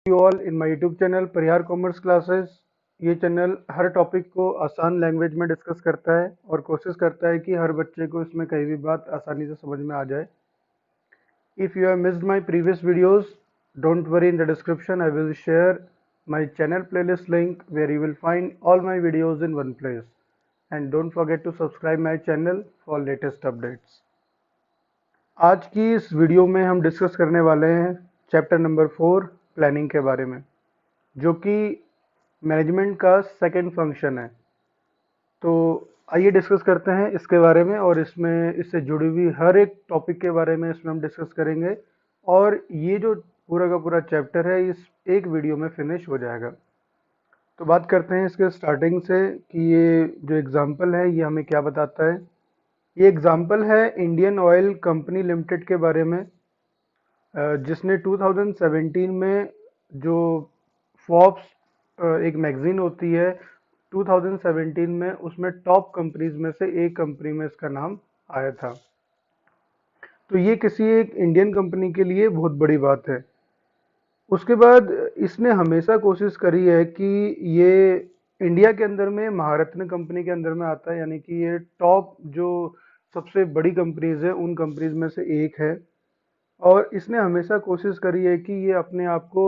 You all in my YouTube channel Parihar commerce classes. ये channel हर topic को आसान language में डिस्कस करता है और कोशिश करता है कि हर बच्चे को इसमें कहीं भी बात आसानी से समझ में आ जाए। If you have missed my previous videos, don't worry, in the description I will share my channel playlist link where you will find all my videos in one place, and don't forget to subscribe my channel for latest updates. आज की इस video में हम discuss करने वाले हैं chapter number 4 planning के बारे में, जो कि मैनेजमेंट का सेकंड फंक्शन है। तो आइए डिस्कस करते हैं इसके बारे में, और इसमें इससे जुड़ी हुई हर एक टॉपिक के बारे में इसमें हम डिस्कस करेंगे, और ये जो पूरा का पूरा चैप्टर है इस एक वीडियो में फिनिश हो जाएगा। तो बात करते हैं इसके स्टार्टिंग से कि ये जो एग्जाम्पल है ये हमें क्या बताता है। ये एग्जाम्पल है इंडियन ऑयल कंपनी लिमिटेड के बारे में, जिसने 2017 में जो फॉर्ब्स एक मैगजीन होती है 2017 में, उसमें टॉप कंपनीज में से एक कंपनी में इसका नाम आया था। तो ये किसी एक इंडियन कंपनी के लिए बहुत बड़ी बात है। उसके बाद इसने हमेशा कोशिश करी है कि ये इंडिया के अंदर में महारत्न कंपनी के अंदर में आता है, यानी कि ये टॉप जो सबसे बड़ी कंपनीज है उन कंपनीज में से एक है। और इसने हमेशा कोशिश करी है कि ये अपने आप को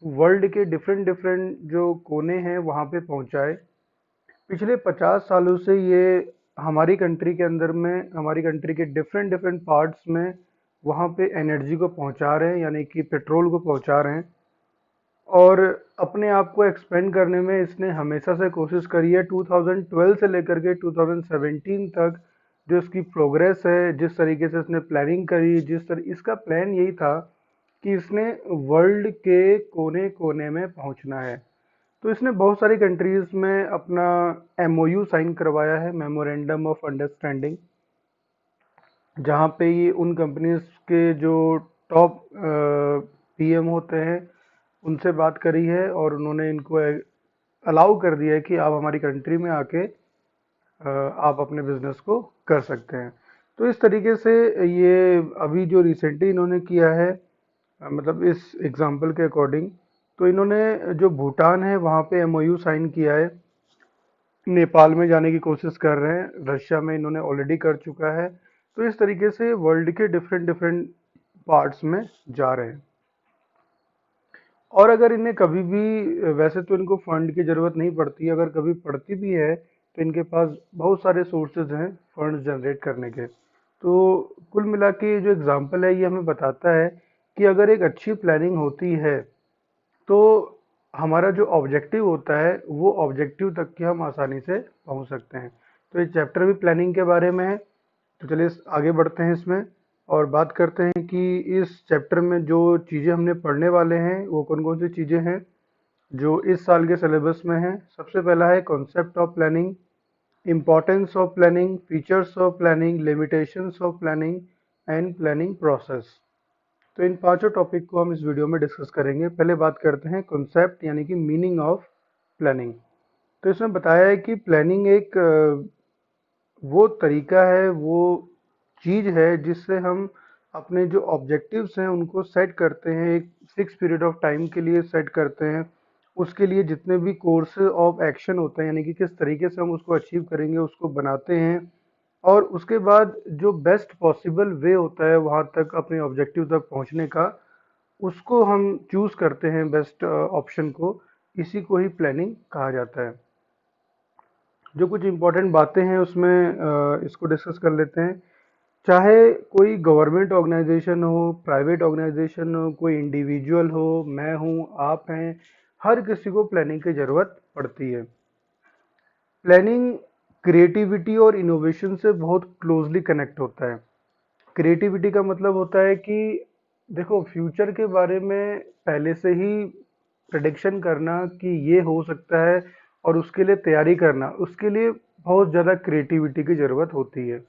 वर्ल्ड के डिफरेंट डिफरेंट जो कोने हैं वहाँ पे पहुँचाए। पिछले 50 सालों से ये हमारी कंट्री के अंदर में, हमारी कंट्री के डिफरेंट डिफरेंट पार्ट्स में वहाँ पे एनर्जी को पहुँचा रहे हैं, यानी कि पेट्रोल को पहुँचा रहे हैं। और अपने आप को एक्सपेंड करने में इसने हमेशा से कोशिश करी है। 2012 से लेकर के 2017 तक जो इसकी प्रोग्रेस है, जिस तरीके से इसने प्लानिंग करी, इसका प्लान यही था कि इसने वर्ल्ड के कोने कोने में पहुंचना है। तो इसने बहुत सारी कंट्रीज में अपना एमओयू साइन करवाया है, मेमोरेंडम ऑफ अंडरस्टैंडिंग, जहाँ पे ये उन कंपनीज के जो टॉप पीएम होते हैं उनसे बात करी है, और उन्होंने इनको अलाउ कर दिया है कि आप हमारी कंट्री में आके आप अपने बिजनेस को कर सकते हैं। तो इस तरीके से ये अभी जो रिसेंटली इन्होंने किया है, मतलब इस एग्जाम्पल के अकॉर्डिंग, तो इन्होंने जो भूटान है वहाँ पे एमओयू साइन किया है, नेपाल में जाने की कोशिश कर रहे हैं, रशिया में इन्होंने ऑलरेडी कर चुका है। तो इस तरीके से वर्ल्ड के डिफरेंट डिफरेंट पार्ट्स में जा रहे हैं। और अगर इन्हें कभी भी, वैसे तो इनको फंड की ज़रूरत नहीं पड़ती, अगर कभी पड़ती भी है तो इनके पास बहुत सारे सोर्सेज हैं फंड जनरेट करने के। तो कुल मिला के ये जो एग्जांपल है ये हमें बताता है कि अगर एक अच्छी प्लानिंग होती है तो हमारा जो ऑब्जेक्टिव होता है वो ऑब्जेक्टिव तक के हम आसानी से पहुंच सकते हैं। तो ये चैप्टर भी प्लानिंग के बारे में है। तो चलिए आगे बढ़ते हैं इसमें और बात करते हैं कि इस चैप्टर में जो चीज़ें हमने पढ़ने वाले हैं वो कौन कौन सी चीज़ें हैं जो इस साल के सिलेबस में हैं। सबसे पहला है concept of planning, importance of planning, features of planning, limitations of planning and planning process. तो इन पांचों टॉपिक को हम इस वीडियो में डिस्कस करेंगे। पहले बात करते हैं कॉन्सेप्ट यानी कि मीनिंग ऑफ प्लानिंग। तो इसमें बताया है कि प्लानिंग एक वो तरीका है, वो चीज़ है जिससे हम अपने जो ऑब्जेक्टिव्स हैं उनको सेट करते हैं, एक फिक्स पीरियड ऑफ टाइम के लिए सेट करते हैं। उसके लिए जितने भी कोर्स ऑफ एक्शन होते हैं, यानी कि किस तरीके से हम उसको अचीव करेंगे, उसको बनाते हैं। और उसके बाद जो बेस्ट पॉसिबल वे होता है वहाँ तक अपने ऑब्जेक्टिव तक पहुँचने का, उसको हम चूज़ करते हैं बेस्ट ऑप्शन को। इसी को ही प्लानिंग कहा जाता है। जो कुछ इम्पोर्टेंट बातें हैं उसमें इसको डिस्कस कर लेते हैं। चाहे कोई गवर्नमेंट ऑर्गेनाइजेशन हो, प्राइवेट ऑर्गेनाइजेशन हो, कोई इंडिविजुअल हो, मैं हूँ, आप हैं, हर किसी को प्लानिंग की ज़रूरत पड़ती है। प्लानिंग क्रिएटिविटी और इनोवेशन से बहुत क्लोजली कनेक्ट होता है। क्रिएटिविटी का मतलब होता है कि देखो, फ्यूचर के बारे में पहले से ही प्रेडिक्शन करना कि ये हो सकता है और उसके लिए तैयारी करना, उसके लिए बहुत ज़्यादा क्रिएटिविटी की ज़रूरत होती है।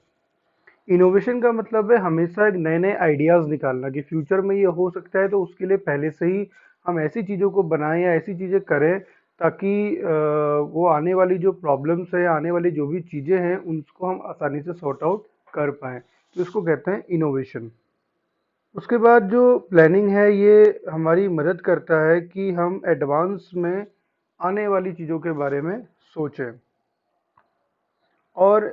इनोवेशन का मतलब है हमेशा एक नए नए आइडियाज़ निकालना कि फ्यूचर में ये हो सकता है, तो उसके लिए पहले से ही हम ऐसी चीज़ों को बनाएं या ऐसी चीज़ें करें ताकि वो आने वाली जो प्रॉब्लम्स है, आने वाली जो भी चीज़ें हैं उनको हम आसानी से सॉर्ट आउट कर पाएँ। तो इसको कहते हैं इनोवेशन। उसके बाद जो प्लानिंग है ये हमारी मदद करता है कि हम एडवांस में आने वाली चीज़ों के बारे में सोचें। और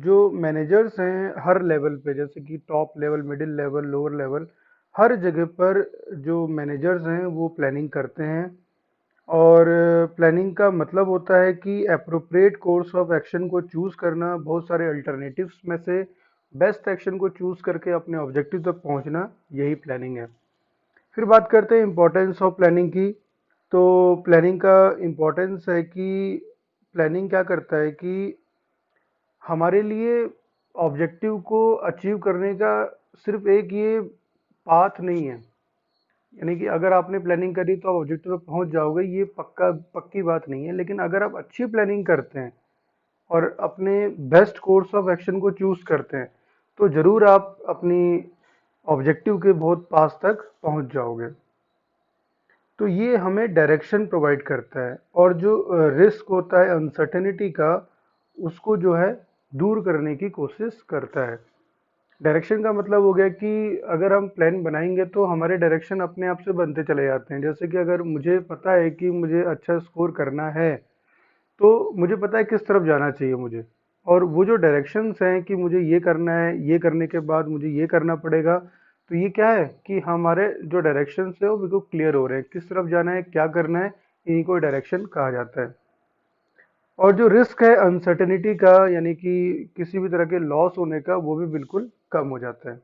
जो मैनेजर्स हैं हर लेवल पे, जैसे कि top level, middle level, lower level, हर जगह पर जो मैनेजर्स हैं वो प्लानिंग करते हैं। और प्लानिंग का मतलब होता है कि अप्रोप्रिएट कोर्स ऑफ एक्शन को चूज़ करना, बहुत सारे अल्टरनेटिव्स में से बेस्ट एक्शन को चूज़ करके अपने ऑब्जेक्टिव तक पहुंचना, यही प्लानिंग है। फिर बात करते हैं इम्पोर्टेंस ऑफ प्लानिंग की। तो प्लानिंग का इम्पोर्टेंस है कि प्लानिंग क्या करता है कि हमारे लिए ऑब्जेक्टिव को अचीव करने का सिर्फ एक ये पाथ नहीं है, यानी कि अगर आपने प्लानिंग करी तो आप ऑब्जेक्टिव तक पहुंच जाओगे, ये पक्की बात नहीं है। लेकिन अगर आप अच्छी प्लानिंग करते हैं और अपने बेस्ट कोर्स ऑफ एक्शन को चूज करते हैं तो जरूर आप अपनी ऑब्जेक्टिव के बहुत पास तक पहुंच जाओगे। तो ये हमें डायरेक्शन प्रोवाइड करता है, और जो रिस्क होता है अनसर्टेनिटी का, उसको जो है दूर करने की कोशिश करता है। डायरेक्शन का मतलब हो गया कि अगर हम प्लान बनाएंगे तो हमारे डायरेक्शन अपने आप से बनते चले जाते हैं। जैसे कि अगर मुझे पता है कि मुझे अच्छा स्कोर करना है तो मुझे पता है किस तरफ जाना चाहिए मुझे, और वो जो डायरेक्शंस हैं कि मुझे ये करना है, ये करने के बाद मुझे ये करना पड़ेगा, तो ये क्या है कि हमारे जो डायरेक्शंस है वो बिल्कुल क्लियर हो रहे हैं, किस तरफ जाना है, क्या करना है, इन्हीं को डायरेक्शन कहा जाता है। और जो रिस्क है अनसर्टेनिटी का, यानी कि किसी भी तरह के लॉस होने का, वो भी बिल्कुल कम हो जाता है।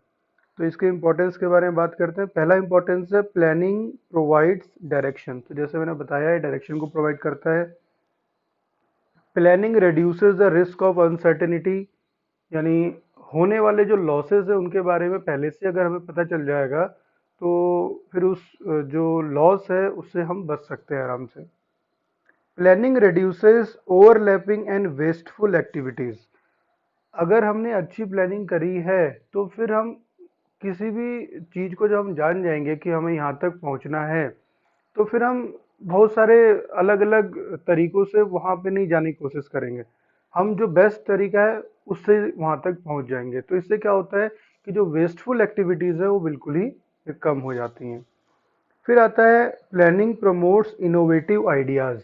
तो इसके इम्पोर्टेंस के बारे में बात करते हैं। पहला इम्पोर्टेंस है प्लानिंग प्रोवाइड्स डायरेक्शन। तो जैसे मैंने बताया है, डायरेक्शन को प्रोवाइड करता है। Planning reduces the risk of uncertainty, यानी होने वाले जो लॉसेस है उनके बारे में पहले से अगर हमें पता चल जाएगा तो फिर उस जो लॉस है उससे हम बच सकते हैं आराम से। Planning reduces overlapping and wasteful activities. अगर हमने अच्छी प्लानिंग करी है तो फिर हम किसी भी चीज को जब हम जान जाएंगे कि हमें यहाँ तक पहुँचना है, तो फिर हम बहुत सारे अलग अलग तरीकों से वहाँ पे नहीं जाने की कोशिश करेंगे। हम जो बेस्ट तरीका है उससे वहाँ तक पहुँच जाएंगे। तो इससे क्या होता है कि जो वेस्टफुल एक्टिविटीज़ है वो बिल्कुल ही कम हो जाती हैं। फिर आता है प्लानिंग प्रमोट्स इनोवेटिव आइडियाज़।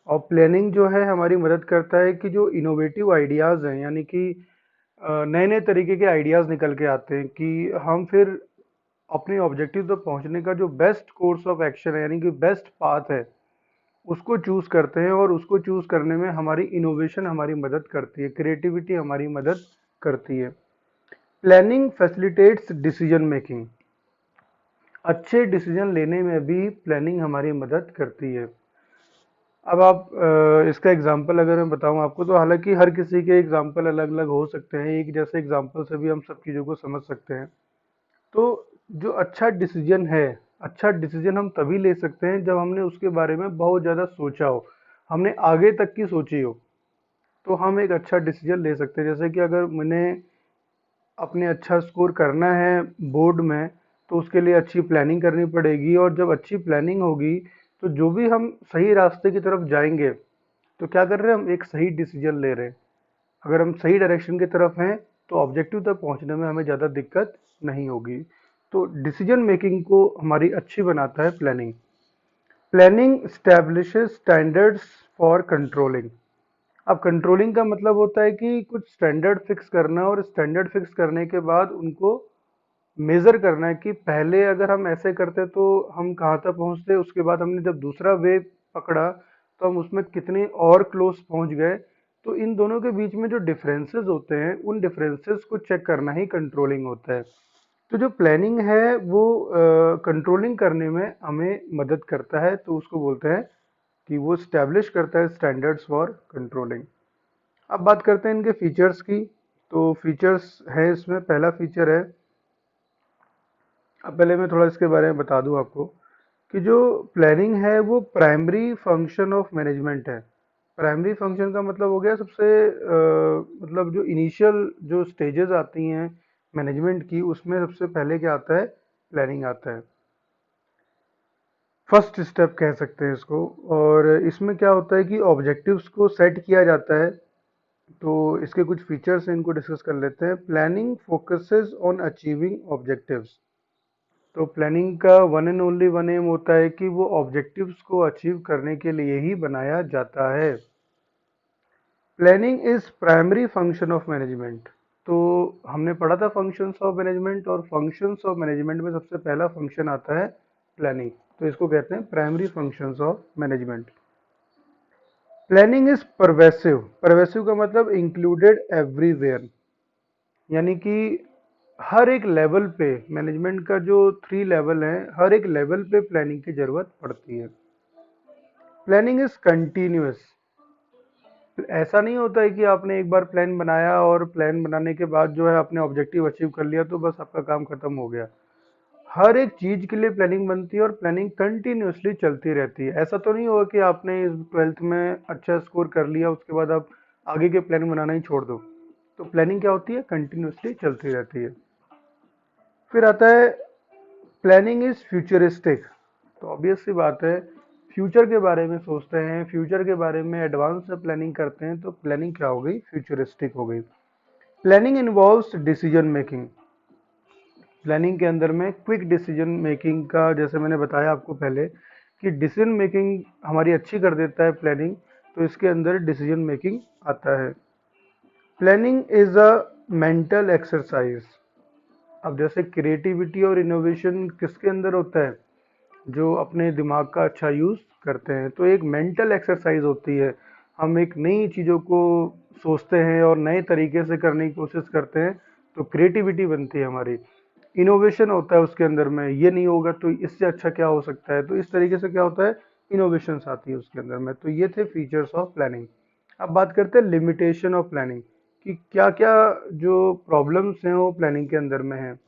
और प्लानिंग जो है हमारी मदद करता है कि जो इनोवेटिव आइडियाज़ हैं, यानी कि नए नए तरीके के आइडियाज़ निकल के आते हैं, कि हम फिर अपने ऑब्जेक्टिव तक पहुंचने का जो बेस्ट कोर्स ऑफ एक्शन है, यानी कि बेस्ट पाथ है, उसको चूज करते हैं। और उसको चूज करने में हमारी इनोवेशन हमारी मदद करती है, क्रिएटिविटी हमारी मदद करती है। Planning facilitates decision making. अच्छे डिसीजन लेने में भी प्लानिंग हमारी मदद करती है। अब आप इसका एग्जाम्पल अगर मैं बताऊं आपको, तो हालांकि हर किसी के एग्जाम्पल अलग अलग हो सकते हैं, एक जैसे एग्जाम्पल से भी हम सब चीज़ों को समझ सकते हैं। तो जो अच्छा डिसीजन है, अच्छा डिसीजन हम तभी ले सकते हैं जब हमने उसके बारे में बहुत ज़्यादा सोचा हो, हमने आगे तक की सोची हो, तो हम एक अच्छा डिसीजन ले सकते हैं। जैसे कि अगर मैंने अपने अच्छा स्कोर करना है बोर्ड में, तो उसके लिए अच्छी प्लानिंग करनी पड़ेगी, और जब अच्छी प्लानिंग होगी तो जो भी हम सही रास्ते की तरफ जाएंगे, तो क्या कर रहे हैं, हम एक सही डिसीजन ले रहे हैं। अगर हम सही डायरेक्शन की तरफ हैं तो ऑब्जेक्टिव तक पहुंचने में हमें ज़्यादा दिक्कत नहीं होगी। तो डिसीजन मेकिंग को हमारी अच्छी बनाता है planning. Planning establishes standards for controlling. अब कंट्रोलिंग का मतलब होता है कि कुछ स्टैंडर्ड फिक्स करना, और स्टैंडर्ड फिक्स करने के बाद उनको मेज़र करना है कि पहले अगर हम ऐसे करते तो हम कहाँ तक पहुँचते, उसके बाद हमने जब दूसरा वे पकड़ा तो हम उसमें कितने और क्लोज पहुँच गए। तो इन दोनों के बीच में जो डिफरेंसेस होते हैं, उन डिफरेंसेस को चेक करना ही कंट्रोलिंग होता है। तो जो प्लानिंग है वो कंट्रोलिंग करने में हमें मदद करता है, तो उसको बोलते हैं कि वो स्टैब्लिश करता है स्टैंडर्ड्स फॉर कंट्रोलिंग। अब बात करते हैं इनके फीचर्स की। तो फीचर्स है, इसमें पहला फीचर है, अब पहले मैं थोड़ा इसके बारे में बता दूं आपको, कि जो प्लानिंग है वो प्राइमरी फंक्शन ऑफ मैनेजमेंट है। प्राइमरी फंक्शन का मतलब हो गया सबसे मतलब जो इनिशियल जो स्टेजेस आती हैं मैनेजमेंट की, उसमें सबसे पहले क्या आता है, प्लानिंग आता है। फर्स्ट स्टेप कह सकते हैं इसको। और इसमें क्या होता है कि ऑब्जेक्टिव्स को सेट किया जाता है। तो इसके कुछ फीचर्स हैं, इनको डिस्कस कर लेते हैं। Planning focuses on achieving objectives. तो प्लानिंग का one and only one aim होता है कि वो ऑब्जेक्टिव्स को अचीव करने के लिए ही बनाया जाता है। Planning is primary function of management. तो हमने पढ़ा था फंक्शंस ऑफ मैनेजमेंट, और फंक्शंस ऑफ मैनेजमेंट में सबसे पहला फंक्शन आता है प्लानिंग। तो इसको कहते हैं primary functions of management. Planning is pervasive. Pervasive का मतलब इंक्लूडेड एवरीवेयर, यानी कि हर एक लेवल पे मैनेजमेंट का जो 3 लेवल है, हर एक लेवल पे प्लानिंग की जरूरत पड़ती है। Planning is continuous. ऐसा नहीं होता है कि आपने एक बार प्लान बनाया और प्लान बनाने के बाद जो है आपने ऑब्जेक्टिव अचीव कर लिया तो बस आपका काम खत्म हो गया। हर एक चीज के लिए प्लानिंग बनती है और प्लानिंग कंटिन्यूअसली चलती रहती है। ऐसा तो नहीं होगा कि आपने इस 12th में अच्छा स्कोर कर लिया उसके बाद आप आगे के प्लान बनाना ही छोड़ दो। तो प्लानिंग क्या होती है, कंटिन्यूअसली चलती रहती है। फिर आता है प्लानिंग इज फ्यूचरिस्टिक। तो ऑब्वियस सी बात है, फ्यूचर के बारे में सोचते हैं, फ्यूचर के बारे में एडवांस से प्लानिंग करते हैं, तो प्लानिंग क्या हो गई, फ्यूचरिस्टिक हो गई। Planning involves decision making. Planning के अंदर में क्विक डिसीजन मेकिंग का, जैसे मैंने बताया आपको पहले कि डिसीजन मेकिंग हमारी अच्छी कर देता है प्लानिंग, तो इसके अंदर डिसीजन मेकिंग आता है। Planning is a mental exercise. अब जैसे क्रिएटिविटी और इनोवेशन किसके अंदर होता है, जो अपने दिमाग का अच्छा यूज़ करते हैं। तो एक मेंटल एक्सरसाइज होती है, हम एक नई चीज़ों को सोचते हैं और नए तरीके से करने की कोशिश करते हैं, तो क्रिएटिविटी बनती है हमारी। इनोवेशन होता है उसके अंदर में, ये नहीं होगा तो इससे अच्छा क्या हो सकता है, तो इस तरीके से क्या होता है, इनोवेशंस आती है उसके अंदर में। तो ये थे फीचर्स ऑफ प्लानिंग। अब बात करते हैं लिमिटेशन ऑफ प्लानिंग, कि क्या क्या जो प्रॉब्लम्स हैं वो प्लानिंग के अंदर में हैं।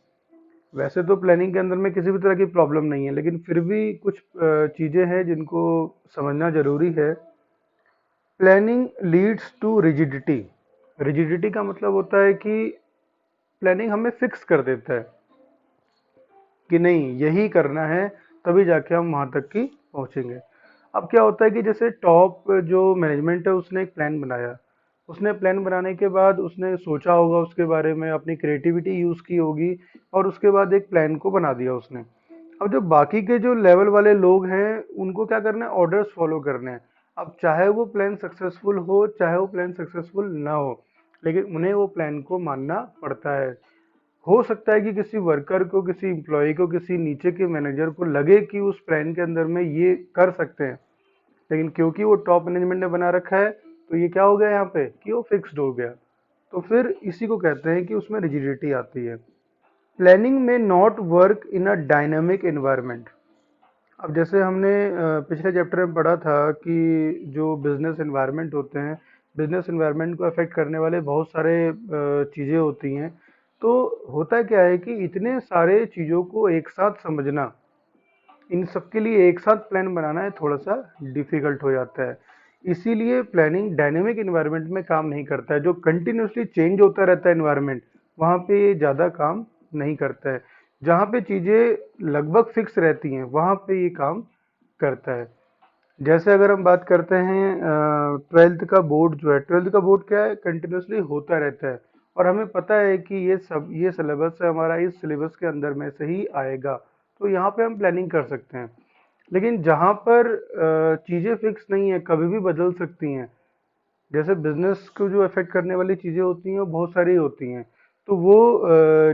वैसे तो प्लानिंग के अंदर में किसी भी तरह की प्रॉब्लम नहीं है, लेकिन फिर भी कुछ चीज़ें हैं जिनको समझना जरूरी है। Planning leads to rigidity. Rigidity का मतलब होता है कि प्लानिंग हमें फिक्स कर देता है कि नहीं यही करना है, तभी जाके हम वहाँ तक की पहुँचेंगे। अब क्या होता है कि जैसे टॉप जो मैनेजमेंट है उसने एक प्लान बनाया, उसने प्लान बनाने के बाद उसने सोचा होगा उसके बारे में, अपनी क्रिएटिविटी यूज़ की होगी और उसके बाद एक प्लान को बना दिया उसने। अब जो बाकी के जो लेवल वाले लोग हैं उनको क्या करना है, ऑर्डर्स फॉलो करने हैं। अब चाहे वो प्लान सक्सेसफुल हो चाहे वो प्लान सक्सेसफुल ना हो, लेकिन उन्हें वो प्लान को मानना पड़ता है। हो सकता है कि किसी वर्कर को, किसी एम्प्लॉय को, किसी नीचे के मैनेजर को लगे कि उस प्लान के अंदर में ये कर सकते हैं, लेकिन क्योंकि वो टॉप मैनेजमेंट ने बना रखा है तो ये क्या हो गया यहाँ पे कि वो फिक्स्ड हो गया। तो फिर इसी को कहते हैं कि उसमें रिजिडिटी आती है। प्लानिंग में not work in a dynamic environment. अब जैसे हमने पिछले चैप्टर में पढ़ा था कि जो बिजनेस एनवायरनमेंट होते हैं, बिजनेस एनवायरनमेंट को अफेक्ट करने वाले बहुत सारे चीज़ें होती हैं। तो होता क्या है कि इतने सारे चीज़ों को एक साथ समझना, इन सब के लिए एक साथ प्लान बनाना है थोड़ा सा डिफिकल्ट हो जाता है। इसीलिए प्लानिंग डायनेमिक इन्वायरमेंट में काम नहीं करता है। जो कंटिन्यूसली चेंज होता रहता है इन्वायरमेंट, वहाँ पे ये ज़्यादा काम नहीं करता है। जहाँ पे चीज़ें लगभग फिक्स रहती हैं वहाँ पे ये काम करता है। जैसे अगर हम बात करते हैं 12th का बोर्ड, जो है 12th का बोर्ड क्या है, कंटिन्यूसली होता रहता है और हमें पता है कि ये सिलेबस है हमारा, इस सिलेबस के अंदर में से ही आएगा, तो यहाँ पे हम प्लानिंग कर सकते हैं। लेकिन जहाँ पर चीज़ें फिक्स नहीं है, कभी भी बदल सकती हैं, जैसे बिजनेस को जो अफेक्ट करने वाली चीज़ें होती हैं वो बहुत सारी होती हैं। तो वो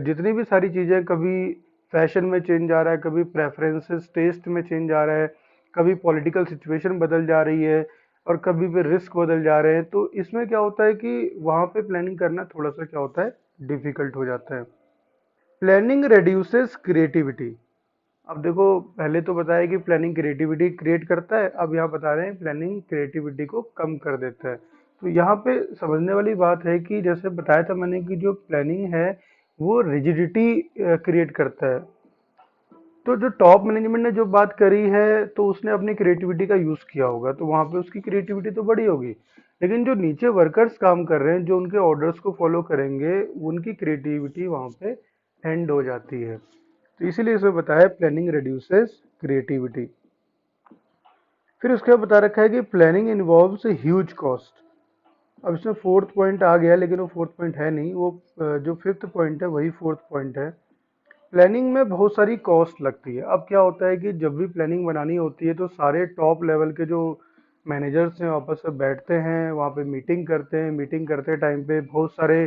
जितनी भी सारी चीज़ें, कभी फैशन में चेंज आ रहा है, कभी प्रेफरेंसेस टेस्ट में चेंज आ रहा है, कभी पॉलिटिकल सिचुएशन बदल जा रही है और कभी भी रिस्क बदल जा रहे हैं, तो इसमें क्या होता है कि वहाँ पे प्लानिंग करना थोड़ा सा क्या होता है, डिफिकल्ट हो जाता है। Planning reduces creativity. अब देखो, पहले तो बताया कि प्लानिंग क्रिएटिविटी क्रिएट करता है, अब यहाँ बता रहे हैं प्लानिंग क्रिएटिविटी को कम कर देता है। तो यहाँ पे समझने वाली बात है कि जैसे बताया था मैंने कि जो प्लानिंग है वो रिजिडिटी क्रिएट करता है। तो जो टॉप मैनेजमेंट ने जो बात करी है तो उसने अपनी क्रिएटिविटी का यूज़ किया होगा, तो वहाँ पे उसकी क्रिएटिविटी तो बड़ी होगी। लेकिन जो नीचे वर्कर्स काम कर रहे हैं, जो उनके ऑर्डर्स को फॉलो करेंगे, उनकी क्रिएटिविटी वहाँ पे एंड हो जाती है। तो इसीलिए इसमें बताया प्लानिंग रिड्यूसेस क्रिएटिविटी। फिर उसके बाद बता रखा है कि प्लानिंग इन्वॉल्व्स ह्यूज कॉस्ट। अब इसमें फोर्थ पॉइंट आ गया, लेकिन वो फोर्थ पॉइंट है नहीं, वो जो फिफ्थ पॉइंट है वही फोर्थ पॉइंट है। प्लानिंग में बहुत सारी कॉस्ट लगती है। अब क्या होता है कि जब भी प्लानिंग बनानी होती है तो सारे टॉप लेवल के जो मैनेजर्स हैं आपस में बैठते हैं, वहाँ पे मीटिंग करते हैं। मीटिंग करते टाइम पे बहुत सारे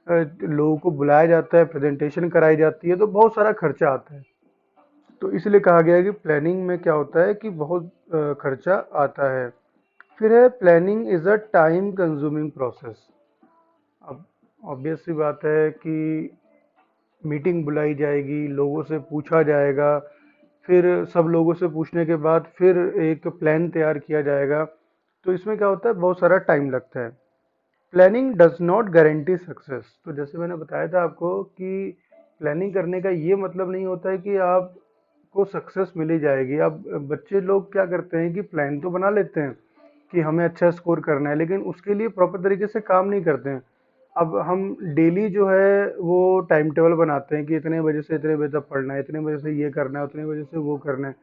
लोगों को बुलाया जाता है, प्रेजेंटेशन कराई जाती है, तो बहुत सारा खर्चा आता है। तो इसलिए कहा गया है कि प्लानिंग में क्या होता है कि बहुत खर्चा आता है। फिर है planning is a time consuming process. अब ऑब्वियस सी बात है कि मीटिंग बुलाई जाएगी, लोगों से पूछा जाएगा, फिर सब लोगों से पूछने के बाद फिर एक प्लान तैयार किया जाएगा। तो इसमें क्या होता है, बहुत सारा टाइम लगता है। Planning does not guarantee success. तो जैसे मैंने बताया था आपको कि प्लानिंग करने का ये मतलब नहीं होता है कि आपको सक्सेस मिली जाएगी। अब बच्चे लोग क्या करते हैं कि प्लान तो बना लेते हैं कि हमें अच्छा स्कोर करना है, लेकिन उसके लिए प्रॉपर तरीके से काम नहीं करते हैं। अब हम डेली जो है वो टाइम टेबल बनाते हैं कि इतने बजे से इतने बजे तक पढ़ना है, इतने बजे से ये करना है, उतने बजे से वो करना है,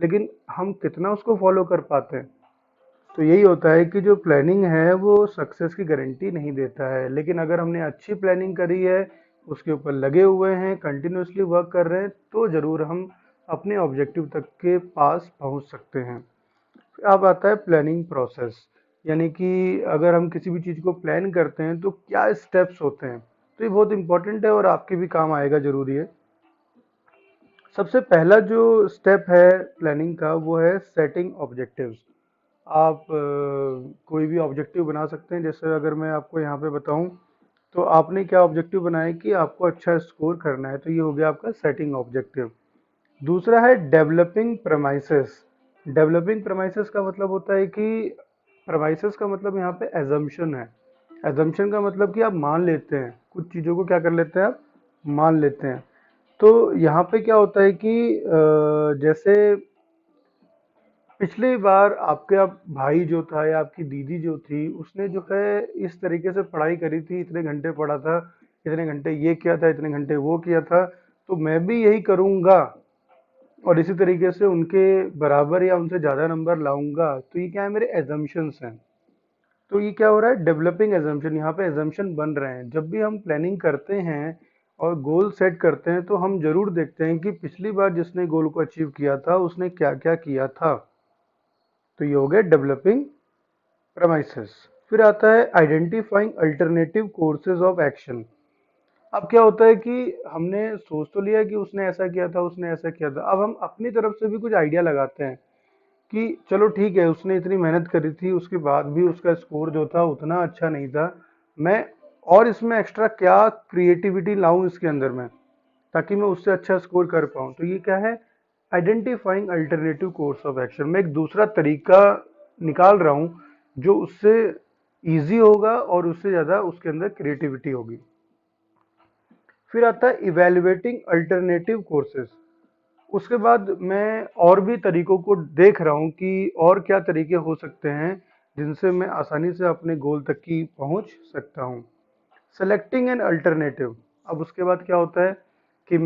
लेकिन हम कितना उसको फॉलो कर पाते हैं। तो यही होता है कि जो प्लानिंग है वो सक्सेस की गारंटी नहीं देता है, लेकिन अगर हमने अच्छी प्लानिंग करी है, उसके ऊपर लगे हुए हैं, कंटिन्यूअसली वर्क कर रहे हैं, तो ज़रूर हम अपने ऑब्जेक्टिव तक के पास पहुंच सकते हैं। अब आता है प्लानिंग प्रोसेस, यानी कि अगर हम किसी भी चीज़ को प्लान करते हैं तो क्या स्टेप्स होते हैं। तो ये बहुत इंपॉर्टेंट है और आपके भी काम आएगा, ज़रूरी है। सबसे पहला जो स्टेप है प्लानिंग का वो है सेटिंग ऑब्जेक्टिव्स। आप कोई भी ऑब्जेक्टिव बना सकते हैं। जैसे अगर मैं आपको यहाँ पे बताऊँ तो आपने क्या ऑब्जेक्टिव बनाया है कि आपको अच्छा स्कोर करना है, तो ये हो गया आपका सेटिंग ऑब्जेक्टिव। दूसरा है डेवलपिंग प्रमाइसेस। डेवलपिंग प्रमाइसेस का मतलब होता है कि प्रमाइसेस का मतलब यहाँ पे एजम्पशन है। एजम्पशन का मतलब कि आप मान लेते हैं कुछ चीज़ों को, क्या कर लेते हैं आप, मान लेते हैं। तो यहाँ पे क्या होता है कि जैसे पिछली बार आपका भाई जो था या आपकी दीदी जो थी, उसने जो है इस तरीके से पढ़ाई करी थी, इतने घंटे पढ़ा था, इतने घंटे ये किया था, इतने घंटे वो किया था, तो मैं भी यही करूँगा और इसी तरीके से उनके बराबर या उनसे ज़्यादा नंबर लाऊंगा। तो ये क्या है, मेरे एजम्पशंस हैं। तो ये क्या हो रहा है, डेवलपिंग एजम्पशन। यहाँ पे एजम्पशन बन रहे हैं। जब भी हम प्लानिंग करते हैं और गोल सेट करते हैं तो हम जरूर देखते हैं कि पिछली बार जिसने गोल को अचीव किया था उसने क्या क्या किया था। तो ये हो गया डेवलपिंग प्रमाइसेस। फिर आता है identifying alternative courses of action. अब क्या होता है कि हमने सोच तो लिया कि उसने ऐसा किया था, उसने ऐसा किया था, अब हम अपनी तरफ से भी कुछ आइडिया लगाते हैं कि चलो ठीक है, उसने इतनी मेहनत करी थी, उसके बाद भी उसका स्कोर जो था उतना अच्छा नहीं था। मैं और इसमें एक्स्ट्रा क्या क्रिएटिविटी लाऊं इसके अंदर में, ताकि मैं उससे अच्छा स्कोर कर पाऊं। तो ये क्या है, identifying alternative course of action. मैं एक दूसरा तरीका निकाल रहा हूं जो उससे इजी होगा और उससे ज़्यादा उसके अंदर क्रिएटिविटी होगी। फिर आता है इवेल्युएटिंग अल्टरनेटिव कोर्सेज। उसके बाद मैं और भी तरीकों को देख रहा हूँ कि और क्या तरीके हो सकते हैं जिनसे मैं आसानी से अपने गोल तक की पहुँच सकता हूँ। Selecting an alternative. अब उसके बाद क्या होता है कि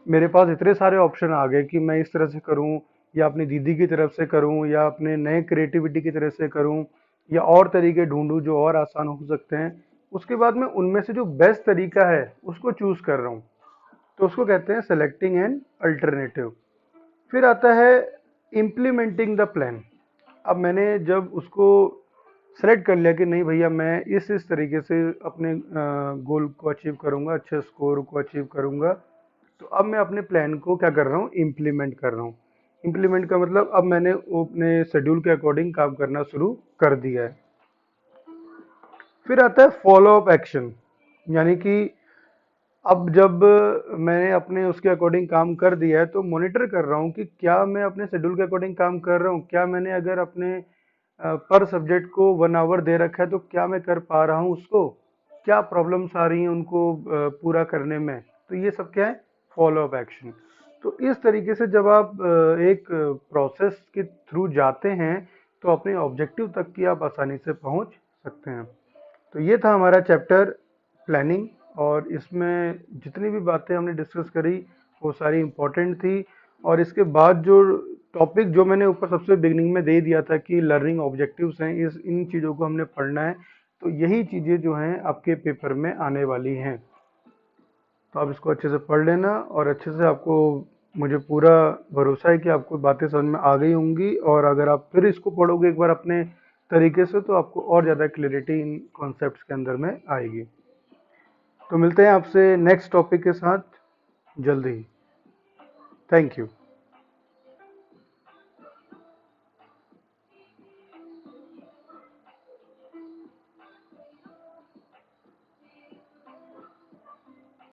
मेरे पास इतने सारे ऑप्शन आ गए कि मैं इस तरह से करूं, या अपनी दीदी की तरफ से करूं, या अपने नए क्रिएटिविटी की तरफ से करूं, या और तरीके ढूंढूं जो और आसान हो सकते हैं। उसके बाद मैं उनमें से जो बेस्ट तरीका है उसको चूज कर रहा हूं। तो उसको कहते हैं सेलेक्टिंग एन अल्टरनेटिव। फिर आता है इम्प्लीमेंटिंग द प्लान। अब मैंने जब उसको सेलेक्ट कर लिया कि नहीं भैया मैं इस तरीके से अपने गोल को अचीव करूंगा, अच्छे स्कोर को अचीव करूंगा, तो अब मैं अपने प्लान को क्या कर रहा हूँ, इम्प्लीमेंट कर रहा हूँ। इम्प्लीमेंट का मतलब अब मैंने वो अपने शेड्यूल के अकॉर्डिंग काम करना शुरू कर दिया है। फिर आता है फॉलो अप एक्शन, यानी कि अब जब मैंने अपने उसके अकॉर्डिंग काम कर दिया है तो मॉनिटर कर रहा हूँ कि क्या मैं अपने शेड्यूल के अकॉर्डिंग काम कर रहा हूँ, क्या मैंने अगर अपने पर सब्जेक्ट को 1 आवर दे रखा है तो क्या मैं कर पा रहा हूँ उसको, क्या प्रॉब्लम्स आ रही हैं उनको पूरा करने में। तो ये सब क्या है, फॉलो अप एक्शन। तो इस तरीके से जब आप एक प्रोसेस के थ्रू जाते हैं तो अपने ऑब्जेक्टिव तक की आप आसानी से पहुंच सकते हैं। तो ये था हमारा चैप्टर प्लानिंग, और इसमें जितनी भी बातें हमने डिस्कस करी वो सारी इम्पोर्टेंट थी। और इसके बाद जो टॉपिक जो मैंने ऊपर सबसे बिगनिंग में दे दिया था कि लर्निंग ऑब्जेक्टिव्स हैं, इस इन चीज़ों को हमने पढ़ना है। तो यही चीज़ें जो हैं आपके पेपर में आने वाली हैं। तो आप इसको अच्छे से पढ़ लेना और अच्छे से आपको, मुझे पूरा भरोसा है कि आपको बातें समझ में आ गई होंगी, और अगर आप फिर इसको पढ़ोगे एक बार अपने तरीके से तो आपको और ज़्यादा क्लैरिटी इन कॉन्सेप्ट्स के अंदर में आएगी। तो मिलते हैं आपसे नेक्स्ट टॉपिक के साथ जल्दी ही। Thank you.